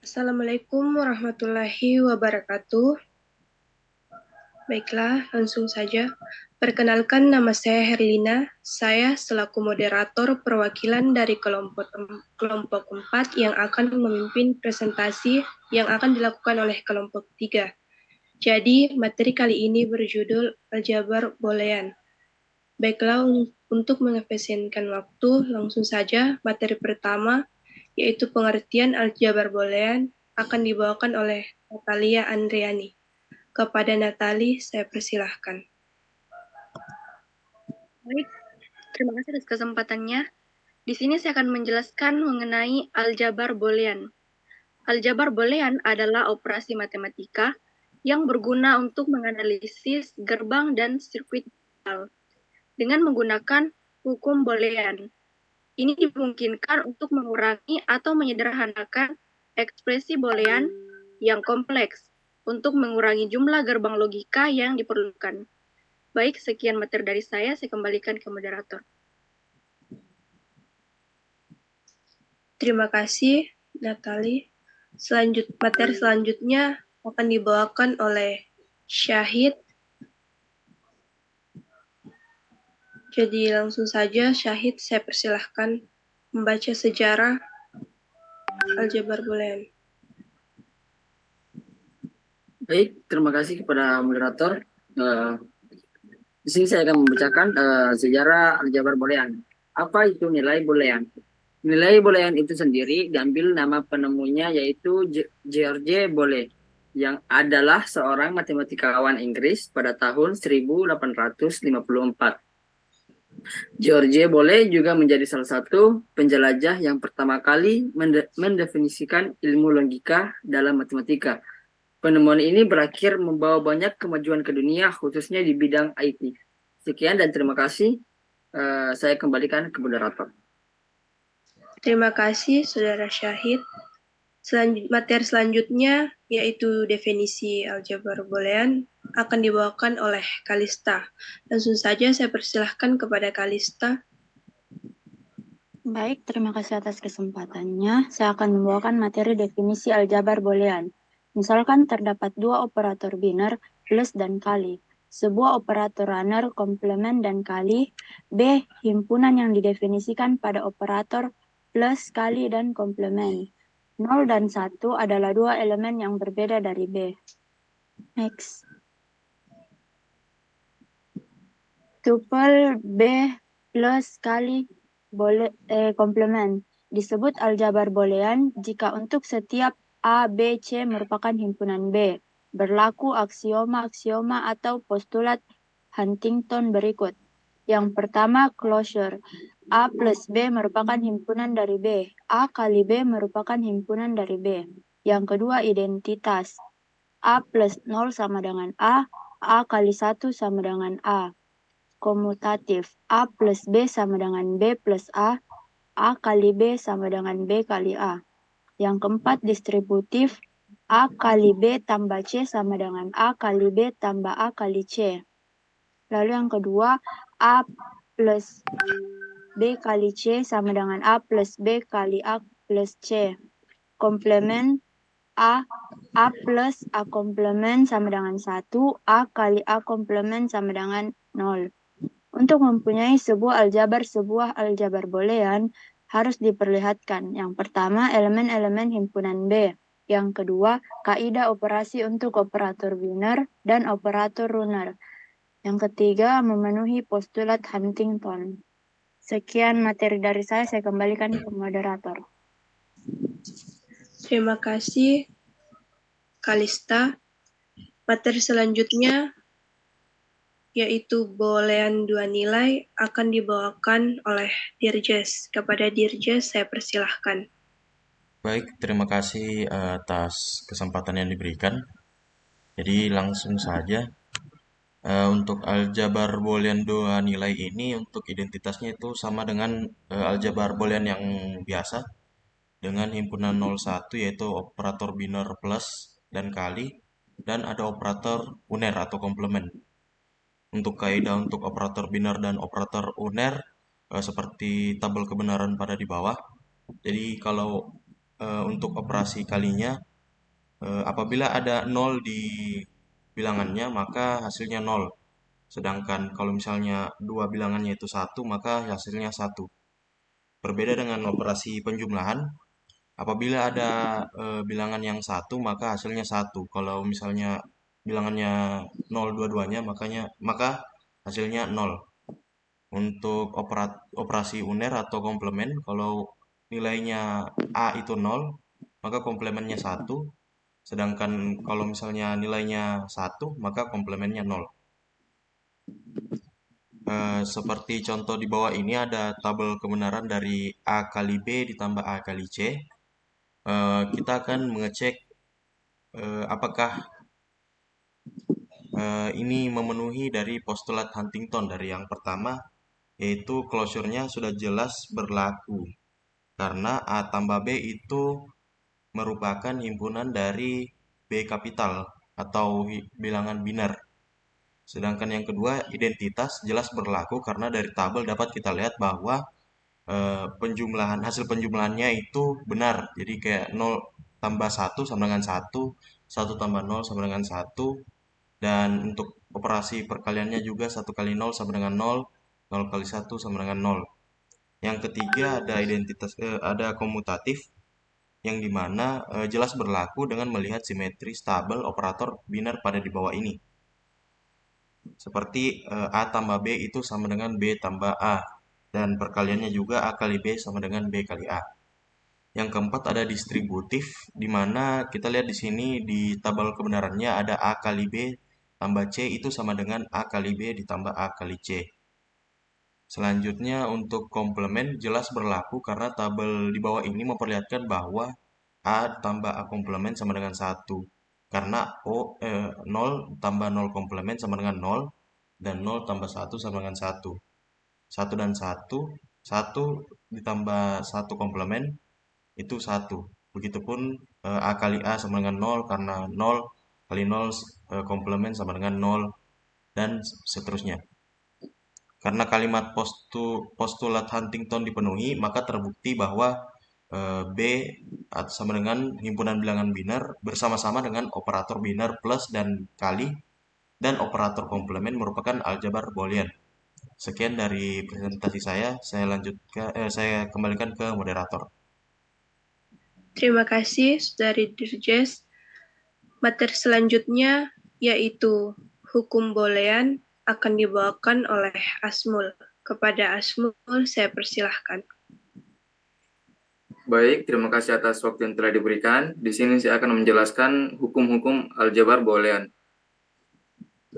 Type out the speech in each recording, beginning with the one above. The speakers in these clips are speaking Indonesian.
Assalamualaikum warahmatullahi wabarakatuh. Baiklah, langsung saja. Perkenalkan, nama saya Herlina. Saya selaku moderator perwakilan dari kelompok 4 yang akan memimpin presentasi yang akan dilakukan oleh kelompok 3. Jadi, materi kali ini berjudul Aljabar Boolean. Baiklah, untuk mengefisienkan waktu, langsung saja materi pertama, yaitu pengertian aljabar boolean, akan dibawakan oleh Natalia Andriani. Kepada Natali, saya persilahkan. Baik, terima kasih atas kesempatannya. Di sini saya akan menjelaskan mengenai aljabar boolean. Aljabar boolean adalah operasi matematika yang berguna untuk menganalisis gerbang dan sirkuit digital dengan menggunakan hukum boolean. Ini dimungkinkan untuk mengurangi atau menyederhanakan ekspresi boolean yang kompleks untuk mengurangi jumlah gerbang logika yang diperlukan. Baik, sekian materi dari saya kembalikan ke moderator. Terima kasih, Natali. Materi selanjutnya akan dibawakan oleh Syahid. Jadi langsung saja, Syahid, saya persilahkan membaca sejarah aljabar boolean. Baik, terima kasih kepada moderator. Di sini saya akan membacakan sejarah aljabar boolean. Apa itu nilai boolean? Nilai boolean itu sendiri diambil nama penemunya yaitu George Boole yang adalah seorang matematikawan Inggris pada tahun 1854. George Boole juga menjadi salah satu penjelajah yang pertama kali mendefinisikan ilmu logika dalam matematika. Penemuan ini berakhir membawa banyak kemajuan ke dunia, khususnya di bidang IT. Sekian dan terima kasih. Saya kembalikan ke moderator. Terima kasih, Saudara Syahid. Materi selanjutnya, yaitu definisi aljabar boolean, akan dibawakan oleh Kalista. Langsung saja saya persilahkan kepada Kalista. Baik, terima kasih atas kesempatannya. Saya akan membawakan materi definisi aljabar boolean. Misalkan terdapat dua operator biner, plus dan kali. Sebuah operator runner, komplement dan kali. B. Himpunan yang didefinisikan pada operator plus, kali, dan komplement. 0 dan 1 adalah dua elemen yang berbeda dari B. Next. Tuple B plus kali komplement disebut aljabar boolean jika untuk setiap A, B, C merupakan himpunan B. Berlaku aksioma-aksioma atau postulat Huntington berikut. Yang pertama, closure. A plus B merupakan himpunan dari B. A kali B merupakan himpunan dari B. Yang kedua, identitas. A plus 0 sama dengan A kali 1 sama dengan A. Komutatif. A plus B sama dengan B plus A kali B sama dengan B kali A. Yang keempat, distributif. A kali B tambah C sama dengan A kali B tambah A kali C. Lalu yang kedua, A plus B kali C sama dengan A plus B kali A plus C. Komplement A plus A komplement sama dengan 1, A kali A komplement sama dengan 0. Untuk mempunyai sebuah aljabar boolean harus diperlihatkan. Yang pertama, elemen-elemen himpunan B. Yang kedua, kaidah operasi untuk operator biner dan operator runner. Yang ketiga, memenuhi postulat Huntington. Sekian materi dari saya kembalikan ke moderator. Terima kasih, Kalista. Materi selanjutnya, yaitu boolean dua nilai, akan dibawakan oleh Dirjes. Kepada Dirjes, saya persilahkan. Baik, terima kasih atas kesempatan yang diberikan. Jadi langsung saja. Untuk aljabar boolean dua nilai ini, untuk identitasnya itu sama dengan aljabar boolean yang biasa. Dengan himpunan 01 yaitu operator biner plus dan kali. Dan ada operator uner atau komplement. Untuk kaidah untuk operator biner dan operator uner, seperti tabel kebenaran pada di bawah. Jadi kalau untuk operasi kalinya, apabila ada 0 di bilangannya, maka hasilnya 0. Sedangkan kalau misalnya dua bilangannya itu 1, maka hasilnya 1. Berbeda dengan operasi penjumlahan, apabila ada bilangan yang 1, maka hasilnya 1. Kalau misalnya bilangannya 0 dua-duanya, maka hasilnya 0. Untuk operasi uner atau komplement, kalau nilainya A itu 0, maka komplemennya 1. Sedangkan kalau misalnya nilainya 1, maka komplemennya 0. Seperti contoh di bawah ini ada tabel kebenaran dari A kali B ditambah A kali C. Kita akan mengecek apakah ini memenuhi dari postulat Huntington. Dari yang pertama, yaitu closure-nya sudah jelas berlaku. Karena A tambah B itu merupakan himpunan dari B kapital atau bilangan biner. Sedangkan yang kedua, identitas jelas berlaku karena dari tabel dapat kita lihat bahwa hasil penjumlahannya itu benar. Jadi kayak 0 tambah 1 sama dengan 1, 1 tambah 0 sama dengan 1, dan untuk operasi perkaliannya juga 1 kali 0 sama dengan 0, 0 kali 1 sama dengan 0. Yang ketiga ada komutatif yang dimana jelas berlaku dengan melihat simetris tabel operator biner pada di bawah ini. Seperti A tambah B itu sama dengan B tambah A. Dan perkaliannya juga A kali B sama dengan B kali A. Yang keempat ada distributif, di mana kita lihat di sini di tabel kebenarannya ada A kali B tambah C itu sama dengan A kali B ditambah A kali C. Selanjutnya untuk komplement jelas berlaku karena tabel di bawah ini memperlihatkan bahwa A tambah A komplement sama dengan 1. Karena 0 tambah 0 komplement sama dengan 0, dan 0 tambah 1 sama dengan 1. 1 dan 1, 1 ditambah 1 komplement itu 1. Begitupun A kali A sama dengan 0 karena 0 kali 0 komplement sama dengan 0, dan seterusnya. Karena kalimat postulat Huntington dipenuhi, maka terbukti bahwa B sama dengan himpunan bilangan biner bersama-sama dengan operator biner plus dan kali, dan operator komplement merupakan aljabar Boolean. Sekian dari presentasi saya kembalikan ke moderator. Terima kasih, Saudari Dirjes. Materi selanjutnya yaitu hukum boolean akan dibawakan oleh Asmul. Kepada Asmul, saya persilahkan. Baik, terima kasih atas waktu yang telah diberikan. Di sini saya akan menjelaskan hukum-hukum aljabar Boolean.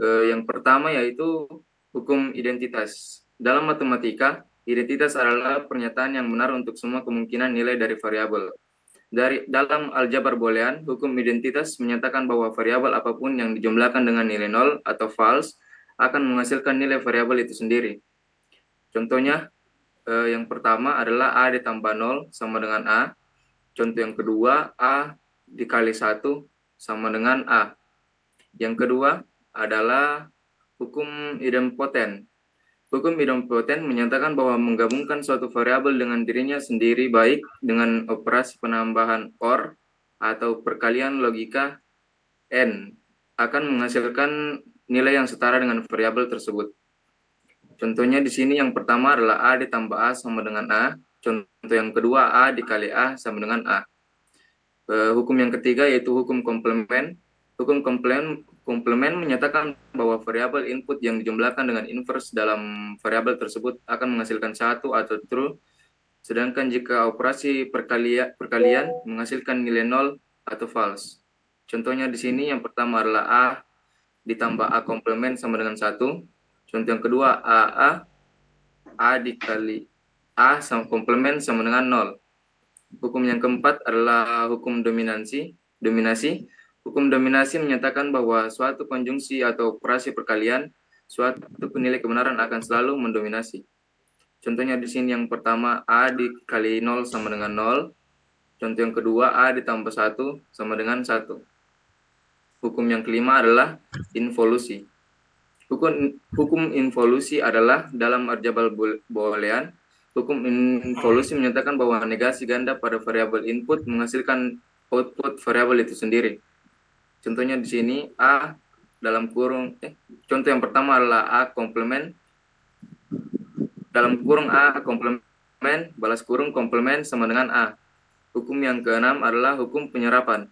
Yang pertama yaitu hukum identitas. Dalam matematika, identitas adalah pernyataan yang benar untuk semua kemungkinan nilai dari variabel. Dalam aljabar Boolean, hukum identitas menyatakan bahwa variabel apapun yang dijumlahkan dengan nilai 0 atau false akan menghasilkan nilai variabel itu sendiri. Contohnya, yang pertama adalah A ditambah 0 sama dengan A. Contoh yang kedua, A dikali 1 sama dengan A. Yang kedua adalah hukum idempoten. Hukum idempoten menyatakan bahwa menggabungkan suatu variabel dengan dirinya sendiri baik dengan operasi penambahan OR atau perkalian logika N akan menghasilkan nilai yang setara dengan variabel tersebut. Contohnya di sini yang pertama adalah A ditambah A sama dengan A. Contoh yang kedua A dikali A sama dengan A. Hukum yang ketiga yaitu hukum komplement. Hukum komplement menyatakan bahwa variabel input yang dijumlahkan dengan inverse dalam variabel tersebut akan menghasilkan satu atau true, sedangkan jika operasi perkalian menghasilkan nilai 0 atau false. Contohnya di sini yang pertama adalah A ditambah A komplement sama dengan 1. Contoh yang kedua A dikali A sama komplement sama dengan 0. Hukum yang keempat adalah hukum dominasi. Hukum dominasi menyatakan bahwa suatu konjungsi atau operasi perkalian, suatu nilai kebenaran akan selalu mendominasi. Contohnya di sini yang pertama A dikali 0 sama dengan 0. Contoh yang kedua A ditambah 1 sama dengan 1. Hukum yang kelima adalah involusi. Hukum involusi adalah dalam aljabar Boolean Hukum involusi menyatakan bahwa negasi ganda pada variabel input menghasilkan output variabel itu sendiri. Contohnya di sini A dalam kurung contoh yang pertama adalah A komplement dalam kurung A komplement balas kurung komplement sama dengan A. Hukum yang keenam adalah hukum penyerapan.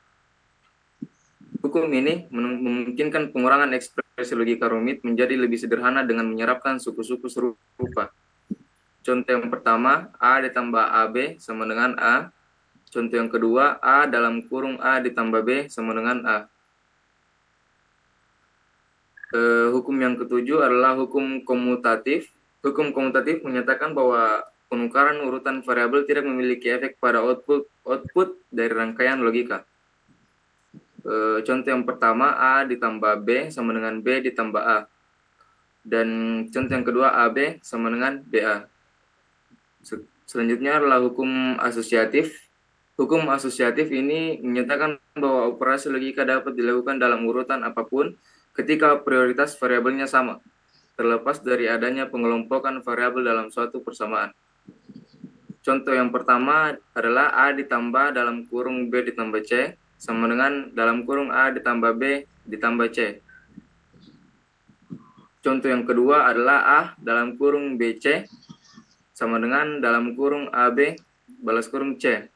Hukum ini memungkinkan pengurangan ekspresi logika rumit menjadi lebih sederhana dengan menyerapkan suku-suku serupa. Contoh yang pertama, A ditambah AB sama dengan A. Contoh yang kedua, A dalam kurung A ditambah B sama dengan A. Hukum yang ketujuh adalah hukum komutatif. Hukum komutatif menyatakan bahwa penukaran urutan variabel tidak memiliki efek pada output dari rangkaian logika. Contoh yang pertama, A ditambah B sama dengan B ditambah A. Dan contoh yang kedua, AB sama dengan BA. Selanjutnya adalah hukum asosiatif. Hukum asosiatif ini menyatakan bahwa operasi logika dapat dilakukan dalam urutan apapun ketika prioritas variabelnya sama, terlepas dari adanya pengelompokan variabel dalam suatu persamaan. Contoh yang pertama adalah A ditambah dalam kurung B ditambah C sama dengan dalam kurung A ditambah B ditambah C. Contoh yang kedua adalah A dalam kurung BC sama dengan dalam kurung AB balas kurung C.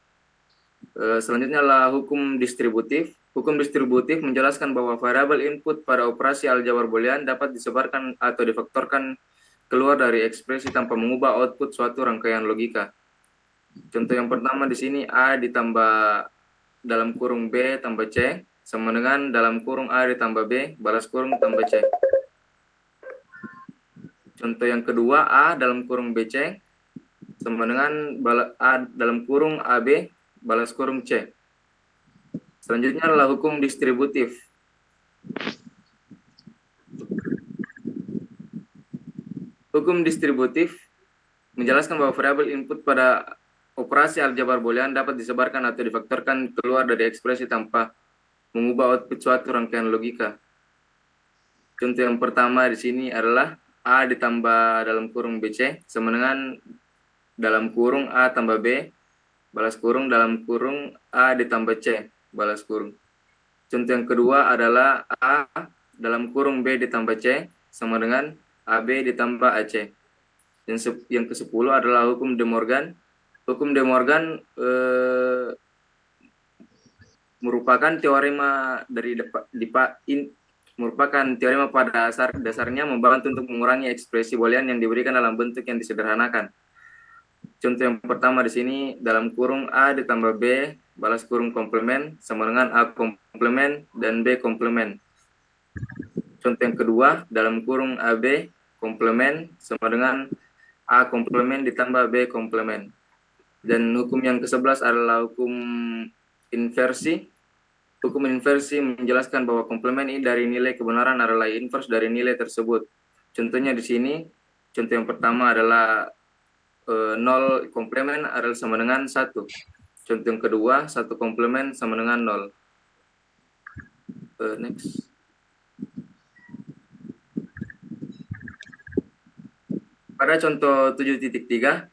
Selanjutnya adalah hukum distributif. Hukum distributif menjelaskan bahwa variabel input pada operasi aljabar boolean dapat disebarkan atau difaktorkan keluar dari ekspresi tanpa mengubah output suatu rangkaian logika. Contoh yang pertama di sini A ditambah dalam kurung B tambah C sama dengan dalam kurung A ditambah B balas kurung tambah C. Contoh yang kedua A dalam kurung BC sama dengan A dalam kurung AB balas kurung C. Selanjutnya adalah hukum distributif. Hukum distributif menjelaskan bahwa variabel input pada operasi aljabar boolean dapat disebarkan atau difaktorkan keluar dari ekspresi tanpa mengubah output suatu rangkaian logika. Contoh yang pertama di sini adalah A ditambah dalam kurung BC sama dengan dalam kurung A tambah B balas kurung dalam kurung A ditambah C balas kurung. Contoh yang kedua adalah A dalam kurung B ditambah C sama dengan AB ditambah AC. Yang ke-10 adalah hukum De Morgan. Hukum De Morgan merupakan teorema merupakan teorema pada dasarnya membantu untuk mengurangi ekspresi boolean yang diberikan dalam bentuk yang disederhanakan. Contoh yang pertama di sini dalam kurung A ditambah B balas kurung komplement sama dengan A komplement dan B komplement. Contoh yang kedua dalam kurung AB komplement sama dengan A komplement ditambah B komplement. Dan hukum yang ke-11 adalah hukum inversi. Hukum inversi menjelaskan bahwa komplement ini dari nilai kebenaran adalah inverse dari nilai tersebut. Contohnya di sini, contoh yang pertama adalah 0 komplement adalah sama dengan 1. Contoh yang kedua, 1 komplement sama dengan 0. Next. Pada contoh 7.3,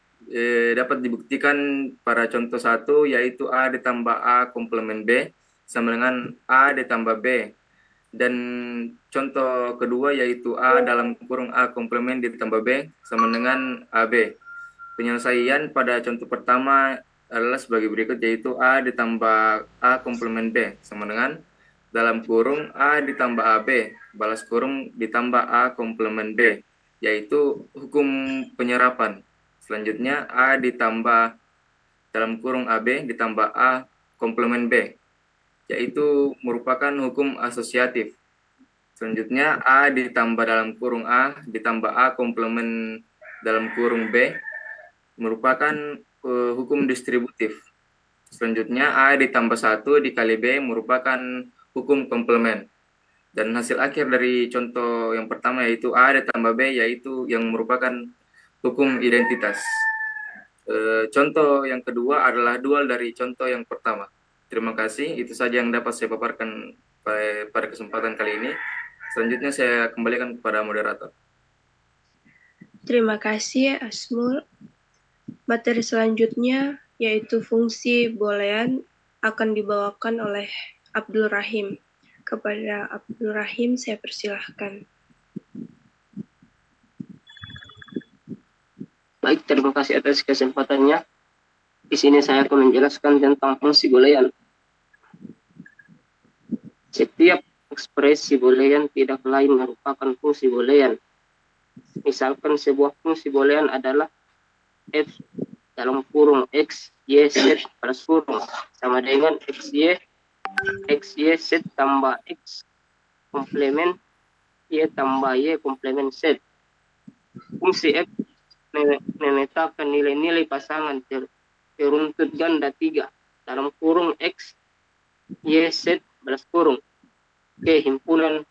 dapat dibuktikan pada contoh 1, yaitu A ditambah A komplement B sama dengan A ditambah B. Dan contoh kedua yaitu A dalam kurung A komplement ditambah B sama dengan AB. Penyelesaian pada contoh pertama adalah sebagai berikut, yaitu A ditambah A komplement B sama dengan dalam kurung A ditambah AB balas kurung ditambah A komplement B, yaitu hukum penyerapan. Selanjutnya A ditambah dalam kurung AB ditambah A komplement B, yaitu merupakan hukum asosiatif. Selanjutnya A ditambah dalam kurung A ditambah A komplement dalam kurung B merupakan hukum distributif. Selanjutnya A ditambah 1 dikali B merupakan hukum komplement. Dan hasil akhir dari contoh yang pertama yaitu A ditambah B, yaitu yang merupakan hukum identitas. Contoh yang kedua adalah dual dari contoh yang pertama. Terima kasih, itu saja yang dapat saya paparkan pada kesempatan kali ini. Selanjutnya saya kembalikan kepada moderator. Terima kasih, Asmul. Materi selanjutnya yaitu fungsi boolean akan dibawakan oleh Abdul Rahim. Kepada Abdul Rahim saya persilahkan. Baik, terima kasih atas kesempatannya. Di sini saya akan menjelaskan tentang fungsi boolean. Setiap ekspresi boolean tidak lain merupakan fungsi boolean. Misalkan sebuah fungsi boolean adalah f dalam kurung x, y, z balas kurung sama dengan x, y, z tambah x komplemen y tambah y komplemen z. Fungsi f memetakan nilai-nilai pasangan teruntut ganda 3 dalam kurung x, y, z balas kurung ke himpunan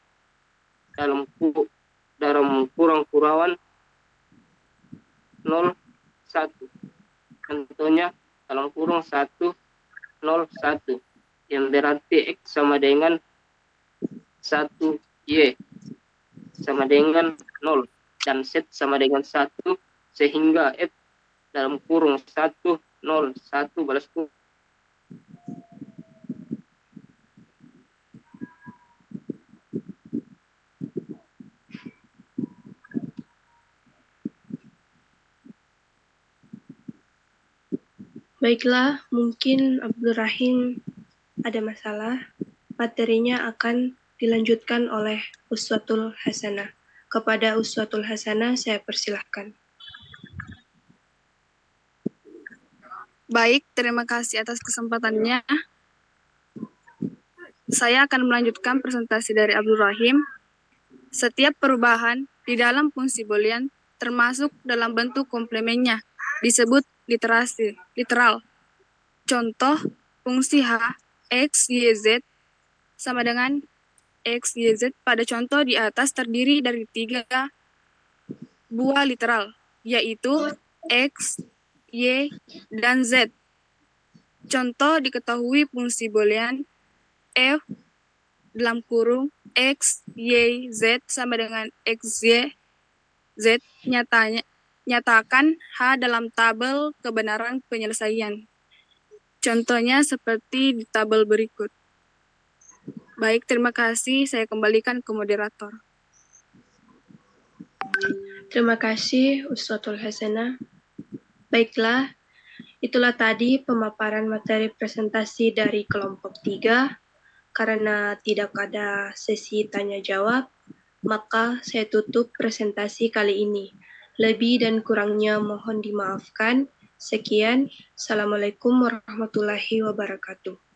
dalam kurung kurawan 0, 1. Contohnya dalam kurung 1, 0, 1 yang berarti x sama dengan 1, y sama dengan 0 dan z sama dengan 1 sehingga f dalam kurung 1, 0, 1 balas kurung Baiklah, mungkin Abdul Rahim ada masalah. Materinya akan dilanjutkan oleh Uswatul Hasanah. Kepada Uswatul Hasanah saya persilahkan. Baik, terima kasih atas kesempatannya. Saya akan melanjutkan presentasi dari Abdul Rahim. Setiap perubahan di dalam fungsi boolean termasuk dalam bentuk komplemennya disebut literal. Contoh, fungsi h, x, y, z sama dengan x, y, z pada contoh di atas terdiri dari 3 buah literal, yaitu x, y, dan z. Contoh diketahui fungsi boolean f dalam kurung x, y, z sama dengan x, y, z nyatakan H dalam tabel kebenaran penyelesaian. Contohnya seperti di tabel berikut. Baik, terima kasih. Saya kembalikan ke moderator. Terima kasih Ustadzul Hasanah. Baiklah, itulah tadi pemaparan materi presentasi dari kelompok 3. Karena tidak ada sesi tanya jawab, maka saya tutup presentasi kali ini. Lebih dan kurangnya mohon dimaafkan. Sekian. Assalamualaikum warahmatullahi wabarakatuh.